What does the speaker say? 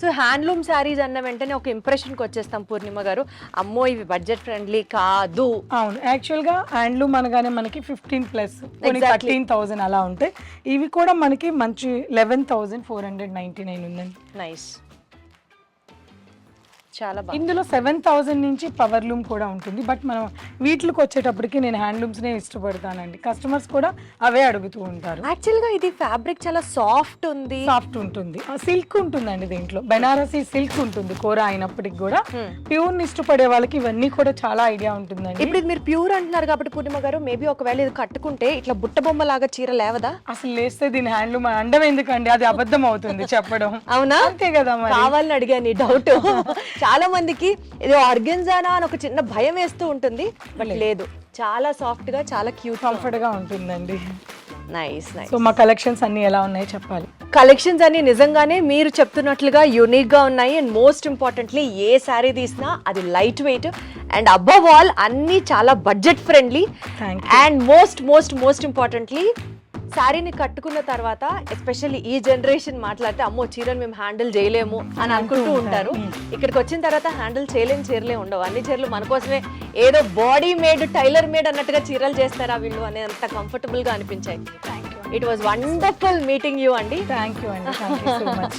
So handloom saris అన్న వెంటనే ఒక ఇంప్రెషన్కి వచ్చేస్తాం పూర్ణిమ గారు, అమ్మో ఇవి బడ్జెట్ ఫ్రెండ్లీ కాదు. అవును, యాక్చువల్గా హ్యాండ్లూమ్ అనగానే మనకి 15+ 13,000 అలా ఉంటాయి. ఇవి కూడా మనకి మంచి 11,499 ఉందండి. నైస్, చాలా బాగుంది. ఇందులో 7,000 నుంచి పవర్ లూమ్ కూడా ఉంటుంది. బట్ మనం వీటికి వచ్చేటప్పటికి నేను హ్యాండ్లూమ్స్నే ఇష్టపడతానండి. కస్టమర్స్ కూడా అవే అడుగుతూ ఉంటారు. యాక్చువల్గా ఇది ఫ్యాబ్రిక్ చాలా సాఫ్ట్ ఉంది, సాఫ్ట్ ఉంటుంది, సిల్క్ ఉంటుందండి దీంట్లో. బెనారసీ సిల్క్ ఉంటుంది కూర అయినప్పటికి కూడా. ప్యూర్ ని ఇష్టపడే వాళ్ళకి ఇవన్నీ కూడా చాలా ఐడియా ఉంటుందండి. ఇప్పుడు ఇది మీరు ప్యూర్ అంటున్నారు కాబట్టి పూర్ణిమ గారు, మేబీ ఒకవేళ ఇది కట్టుకుంటే ఇట్లా బుట్ట బొమ్మ లాగా చీర లేవదా? అసలు లేస్తే దీని హ్యాండ్లూమ్ అండం ఎందుకండి, అది అబద్ధం అవుతుంది చెప్పడం. అవునా? అంతే కదా మరి. కావాలని అడిగాను ఈ డౌట్. చాలా మందికి ఇది ఆర్గెన్జానా అని ఒక చిన్న భయం వేస్తూ ఉంటుంది, బట్ లేదు, చాలా సాఫ్ట్ గా చాలా క్యూట్ కంఫర్ట్ గా ఉంటుందండి. Nice nice. సో మా కలెక్షన్స్ అన్ని ఎలా ఉన్నాయి చెప్పాలి. కలెక్షన్స్ అన్ని నిజంగానే మీరు చెప్తున్నట్లుగా యూనిక్ గా ఉన్నాయి. అండ్ మోస్ట్ ఇంపార్టెంట్లీ ఏ శారీ తీసినా అది light weight and above all అన్ని చాలా budget friendly. And most importantly శారీని కట్టుకున్న తర్వాత ఎస్పెషల్లీ ఈ జనరేషన్ మాట్లాడితే అమ్మో చీరను మేము హ్యాండిల్ చేయలేము అని అనుకుంటూ ఉంటారు. ఇక్కడికి వచ్చిన తర్వాత హ్యాండిల్ చేయలేని చీరలే ఉండవు. అన్ని చీరలు మన కోసమే ఏదో బాడీ మేడ్ టైలర్ మేడ్ అన్నట్టుగా చీరలు చేస్తారా వీళ్ళు అనే అంత కంఫర్టబుల్ గా అనిపించాయి. It was wonderful meeting you అండి. థ్యాంక్ యూ అండి, థ్యాంక్ యూ సో మచ్.